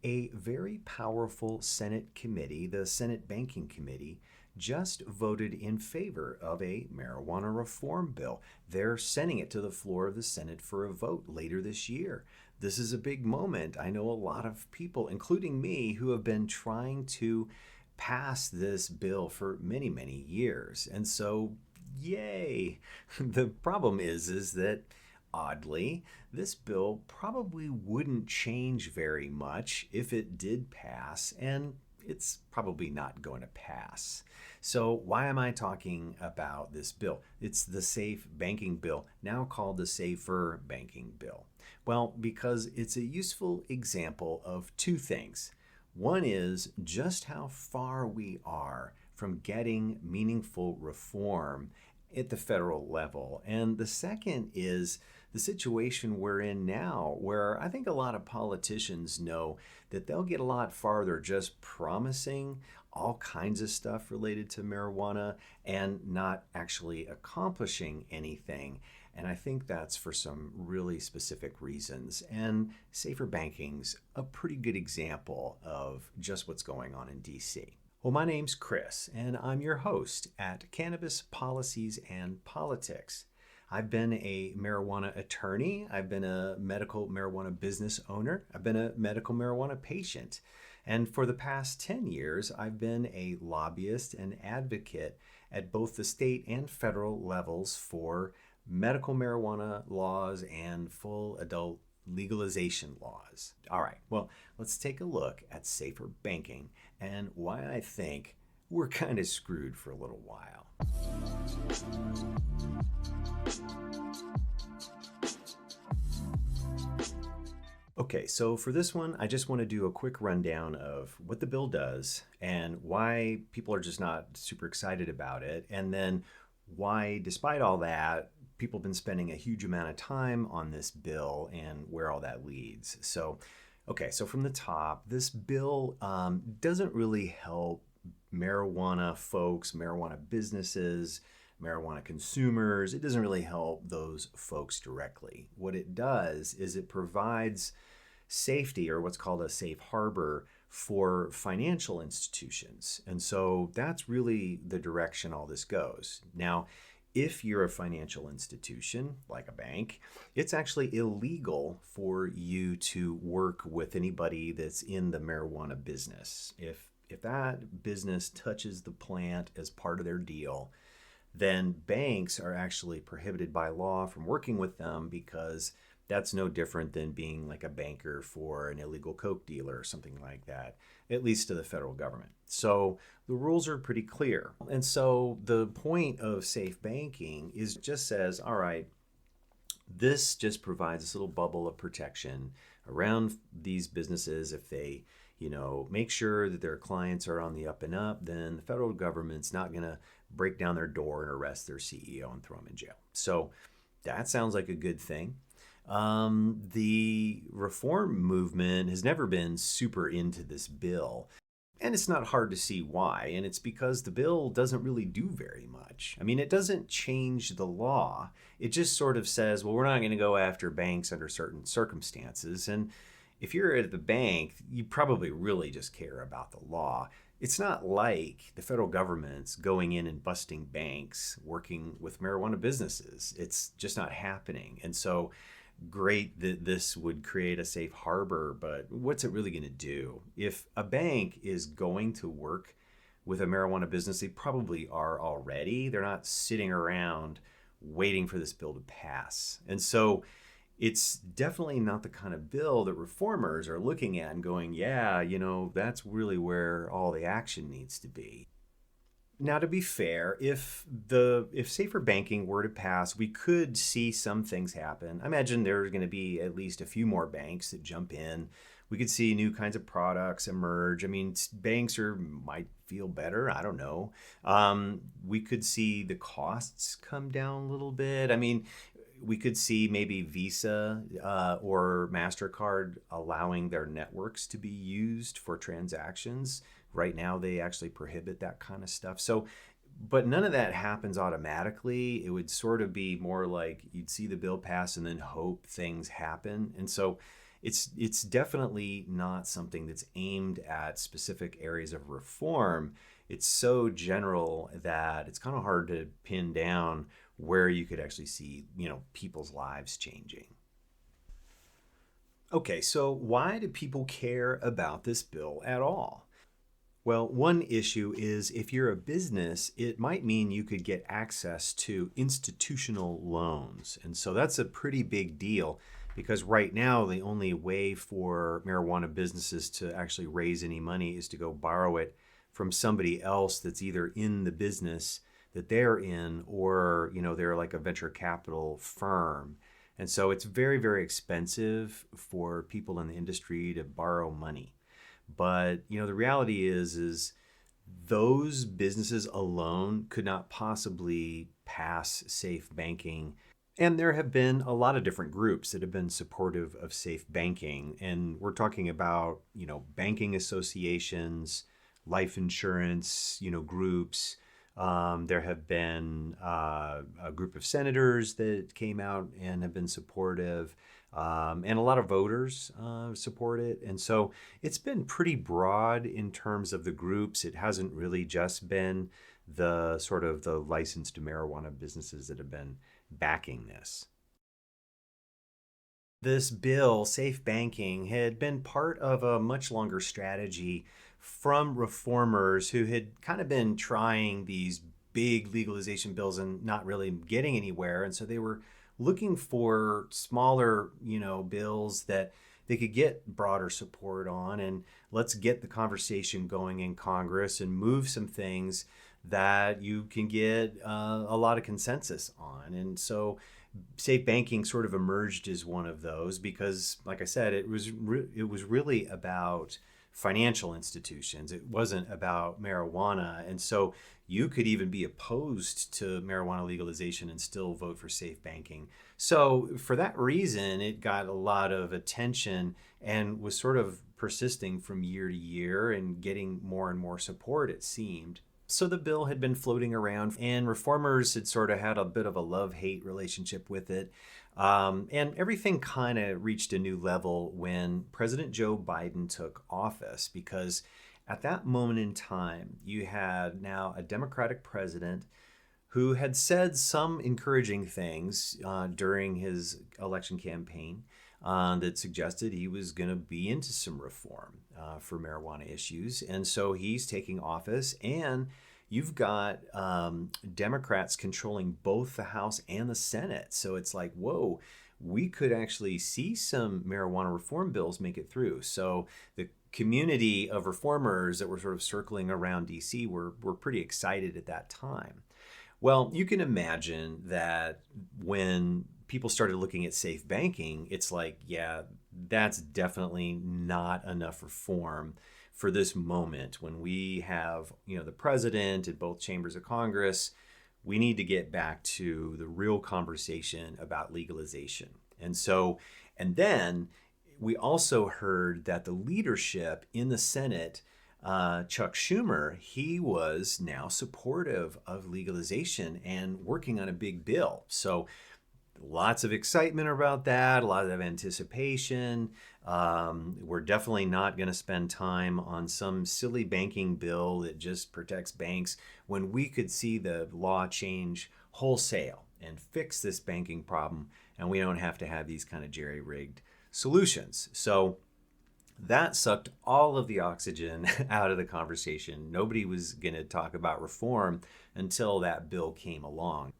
A very powerful Senate committee, the Senate Banking Committee, just voted in favor of a marijuana reform bill. They're sending it to the floor of the Senate for a vote later this year. This is a big moment. I know a lot of people, including me, who have been trying to pass this bill for many, many years. And so, yay. The problem is that oddly, this bill probably wouldn't change very much if it did pass, and it's probably not going to pass. So, why am I talking about this bill? It's the Safe Banking Bill, now called the Safer Banking Bill. Well, because it's a useful example of two things. One is just how far we are from getting meaningful reform at the federal level. And the second is the situation we're in now, where I think a lot of politicians know that they'll get a lot farther just promising all kinds of stuff related to marijuana and not actually accomplishing anything. And I think that's for some really specific reasons. And safer banking's a pretty good example of just what's going on in DC. Well, my name's Chris, and I'm your host at Cannabis Policies and Politics. I've been a marijuana attorney. I've been a medical marijuana business owner. I've been a medical marijuana patient. And for the past 10 years, I've been a lobbyist and advocate at both the state and federal levels for medical marijuana laws and full adult legalization laws. All right, well, let's take a look at safer banking and why I think we're kind of screwed for a little while. Okay, so for this one, I just want to do a quick rundown of what the bill does and why people are just not super excited about it, and then why, despite all that, people have been spending a huge amount of time on this bill and where all that leads. So, okay, so from the top, this bill doesn't really help marijuana folks, marijuana businesses, marijuana consumers. It doesn't really help those folks directly. What it does is it provides safety, or what's called a safe harbor, for financial institutions. And so that's really the direction all this goes. Now, if you're a financial institution like a bank, it's actually illegal for you to work with anybody that's in the marijuana business. If that business touches the plant as part of their deal, then banks are actually prohibited by law from working with them, because that's no different than being like a banker for an illegal coke dealer or something like that, at least to the federal government. So the rules are pretty clear. And so the point of safe banking is just says, all right, this just provides this little bubble of protection around these businesses. If they, make sure that their clients are on the up and up, then the federal government's not going to break down their door and arrest their CEO and throw them in jail. So that sounds like a good thing. The reform movement has never been super into this bill, and it's not hard to see why. And it's because the bill doesn't really do very much. I mean, it doesn't change the law. It just sort of says, well, we're not going to go after banks under certain circumstances. And if you're at the bank, you probably really just care about the law. It's not like the federal government's going in and busting banks working with marijuana businesses. It's just not happening. And so great that this would create a safe harbor, but what's it really going to do? If a bank is going to work with a marijuana business, they probably are already. They're not sitting around waiting for this bill to pass. And so it's definitely not the kind of bill that reformers are looking at and going, yeah, that's really where all the action needs to be. Now, to be fair, if safer banking were to pass, we could see some things happen. I imagine there's going to be at least a few more banks that jump in. We could see new kinds of products emerge. I mean, banks might feel better. I don't know. We could see the costs come down a little bit. I mean, we could see maybe Visa or MasterCard allowing their networks to be used for transactions. Right now, they actually prohibit that kind of stuff. So, but none of that happens automatically. It would sort of be more like you'd see the bill pass and then hope things happen. And so it's definitely not something that's aimed at specific areas of reform. It's so general that it's kind of hard to pin down where you could actually see, people's lives changing. Okay, so why do people care about this bill at all? Well, one issue is if you're a business, it might mean you could get access to institutional loans. And so that's a pretty big deal because right now, the only way for marijuana businesses to actually raise any money is to go borrow it from somebody else that's either in the business that they're in, or, they're like a venture capital firm. And so it's very, very expensive for people in the industry to borrow money. But the reality is those businesses alone could not possibly pass safe banking. And there have been a lot of different groups that have been supportive of safe banking. And we're talking about, banking associations, life insurance, groups. There have been a group of senators that came out and have been supportive. And a lot of voters support it. And so it's been pretty broad in terms of the groups. It hasn't really just been the sort of the licensed marijuana businesses that have been backing this. This bill, safe banking, had been part of a much longer strategy from reformers who had kind of been trying these big legalization bills and not really getting anywhere. And so they were looking for smaller, bills that they could get broader support on, and let's get the conversation going in Congress and move some things that you can get a lot of consensus on. And so safe banking sort of emerged as one of those because, like I said, it was really about financial institutions. It wasn't about marijuana. And so you could even be opposed to marijuana legalization and still vote for safe banking. So for that reason, it got a lot of attention and was sort of persisting from year to year and getting more and more support, it seemed. So the bill had been floating around, and reformers had sort of had a bit of a love-hate relationship with it. And everything kind of reached a new level when President Joe Biden took office, because at that moment in time, you had now a Democratic president who had said some encouraging things during his election campaign that suggested he was going to be into some reform for marijuana issues. And so he's taking office, and you've got Democrats controlling both the House and the Senate. So it's like, whoa, we could actually see some marijuana reform bills make it through. So the community of reformers that were sort of circling around DC were pretty excited at that time. Well, you can imagine that when people started looking at safe banking, it's like, yeah, that's definitely not enough reform for this moment when we have, the president and both chambers of Congress. We need to get back to the real conversation about legalization. And then we also heard that the leadership in the Senate, Chuck Schumer, he was now supportive of legalization and working on a big bill. So lots of excitement about that, a lot of anticipation. We're definitely not going to spend time on some silly banking bill that just protects banks when we could see the law change wholesale and fix this banking problem, and we don't have to have these kind of jerry-rigged solutions. So that sucked all of the oxygen out of the conversation. Nobody was going to talk about reform until that bill came along.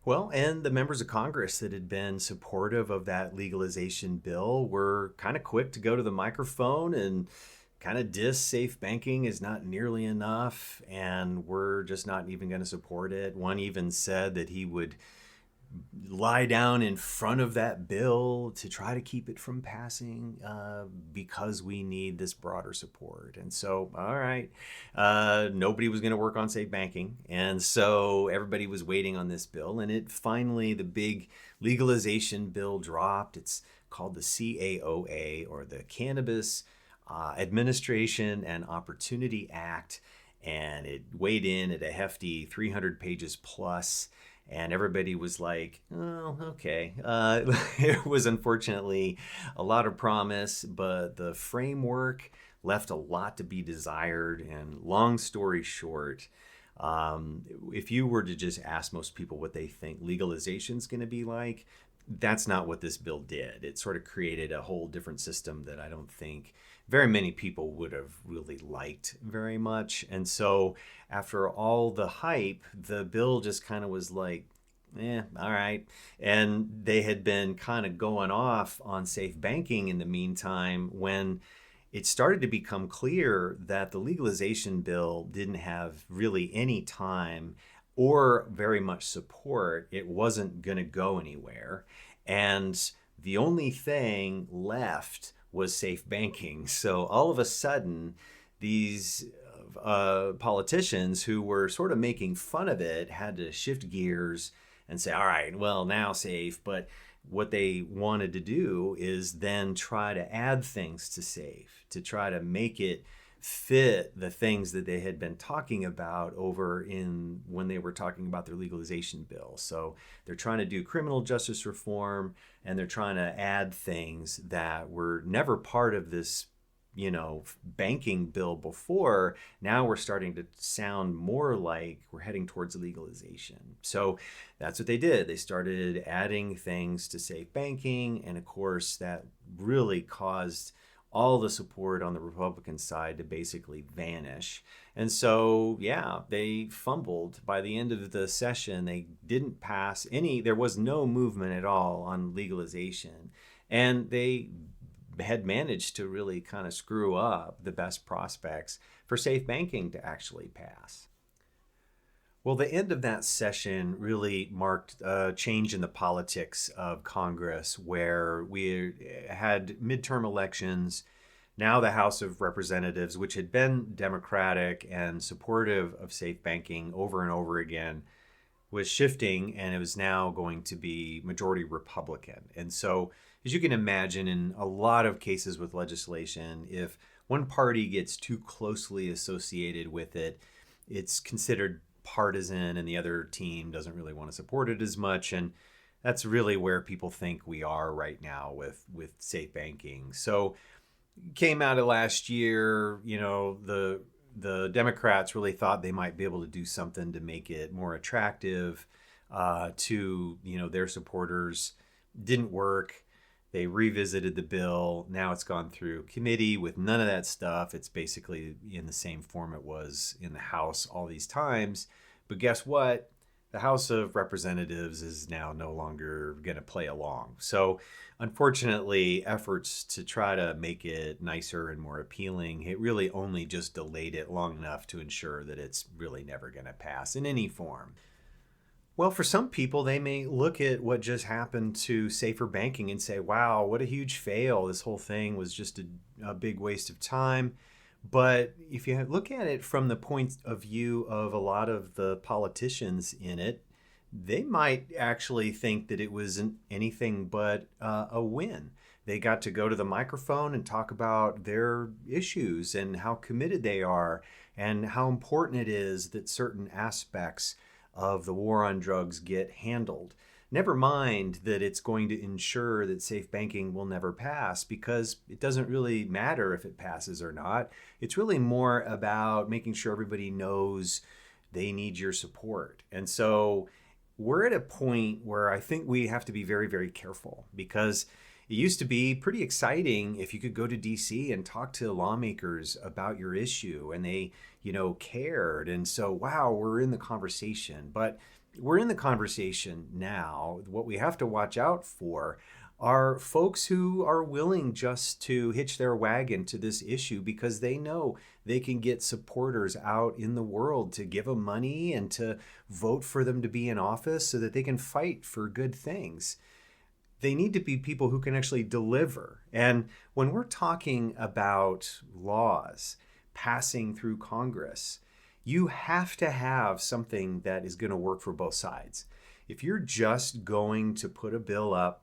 Well, and the members of Congress that had been supportive of that legalization bill were kind of quick to go to the microphone and kind of diss safe banking is not nearly enough, and we're just not even going to support it. One even said that he would lie down in front of that bill to try to keep it from passing because we need this broader support. And so, all right, nobody was going to work on safe banking. And so everybody was waiting on this bill. And it finally, the big legalization bill dropped. It's called the CAOA, or the Cannabis Administration and Opportunity Act. And it weighed in at a hefty 300 pages plus. And everybody was like, oh, okay. It was unfortunately a lot of promise, but the framework left a lot to be desired. And long story short, if you were to just ask most people what they think legalization is going to be like, that's not what this bill did. It sort of created a whole different system that I don't think very many people would have really liked very much. And so after all the hype, the bill just kind of was like, all right. And they had been kind of going off on safe banking in the meantime when it started to become clear that the legalization bill didn't have really any time or very much support. It wasn't going to go anywhere. And the only thing left was safe banking. So all of a sudden, these politicians who were sort of making fun of it had to shift gears and say, all right, well, now safe. But what they wanted to do is then try to add things to safe, to try to make it fit the things that they had been talking about over in when they were talking about their legalization bill. So they're trying to do criminal justice reform, and they're trying to add things that were never part of this, banking bill before. Now we're starting to sound more like we're heading towards legalization. So that's what they did. They started adding things to safe banking, and of course that really caused all the support on the Republican side to basically vanish. And so, yeah, they fumbled. By the end of the session, they didn't pass there was no movement at all on legalization. And they had managed to really kind of screw up the best prospects for safe banking to actually pass. Well, the end of that session really marked a change in the politics of Congress, where we had midterm elections. Now the House of Representatives, which had been Democratic and supportive of safe banking over and over again, was shifting, and it was now going to be majority Republican. And so, as you can imagine, in a lot of cases with legislation, if one party gets too closely associated with it, it's considered partisan, and the other team doesn't really want to support it as much. And that's really where people think we are right now with safe banking. So came out of last year, the Democrats really thought they might be able to do something to make it more attractive to their supporters. Didn't work. They revisited the bill. Now it's gone through committee with none of that stuff. It's basically in the same form it was in the House all these times. But guess what? The House of Representatives is now no longer going to play along. So unfortunately, efforts to try to make it nicer and more appealing, it really only just delayed it long enough to ensure that it's really never going to pass in any form. Well, for some people, they may look at what just happened to safer banking and say, wow, what a huge fail. This whole thing was just a big waste of time. But if you look at it from the point of view of a lot of the politicians in it, they might actually think that it wasn't anything but a win. They got to go to the microphone and talk about their issues and how committed they are and how important it is that certain aspects of the war on drugs get handled. Never mind that it's going to ensure that safe banking will never pass, because it doesn't really matter if it passes or not. It's really more about making sure everybody knows they need your support. And so we're at a point where I think we have to be very, very careful, because it used to be pretty exciting if you could go to DC and talk to lawmakers about your issue and they, cared. And so, wow, we're in the conversation. But we're in the conversation now. What we have to watch out for are folks who are willing just to hitch their wagon to this issue because they know they can get supporters out in the world to give them money and to vote for them to be in office so that they can fight for good things. They need to be people who can actually deliver. And when we're talking about laws passing through Congress, you have to have something that is going to work for both sides. If you're just going to put a bill up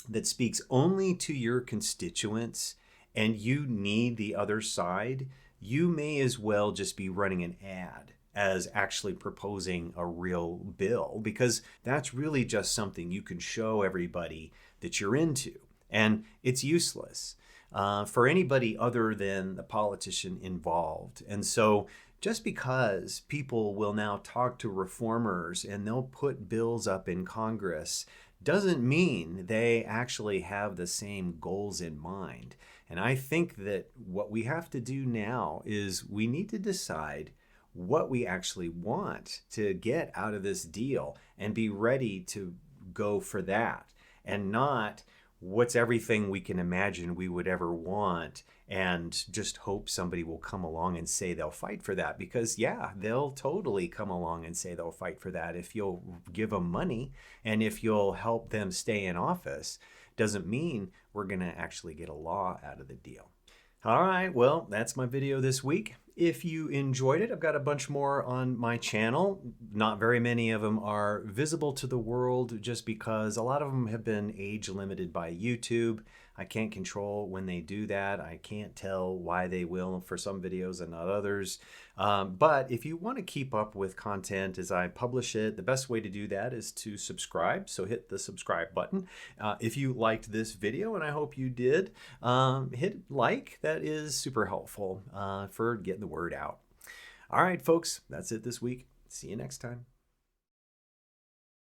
that speaks only to your constituents and you need the other side, you may as well just be running an ad as actually proposing a real bill, because that's really just something you can show everybody that you're into. And it's useless for anybody other than the politician involved. And so just because people will now talk to reformers and they'll put bills up in Congress doesn't mean they actually have the same goals in mind. And I think that what we have to do now is we need to decide what we actually want to get out of this deal and be ready to go for that, and not what's everything we can imagine we would ever want and just hope somebody will come along and say they'll fight for that. Because yeah, they'll totally come along and say they'll fight for that if you'll give them money and if you'll help them stay in office. Doesn't mean we're going to actually get a law out of the deal. All right, well, that's my video this week. If you enjoyed it, I've got a bunch more on my channel. Not very many of them are visible to the world just because a lot of them have been age limited by YouTube. I can't control when they do that. I can't tell why they will for some videos and not others. But if you want to keep up with content as I publish it, the best way to do that is to subscribe. So hit the subscribe button. If you liked this video, and I hope you did, hit like. That is super helpful for getting the word out. All right, folks, that's it this week. See you next time.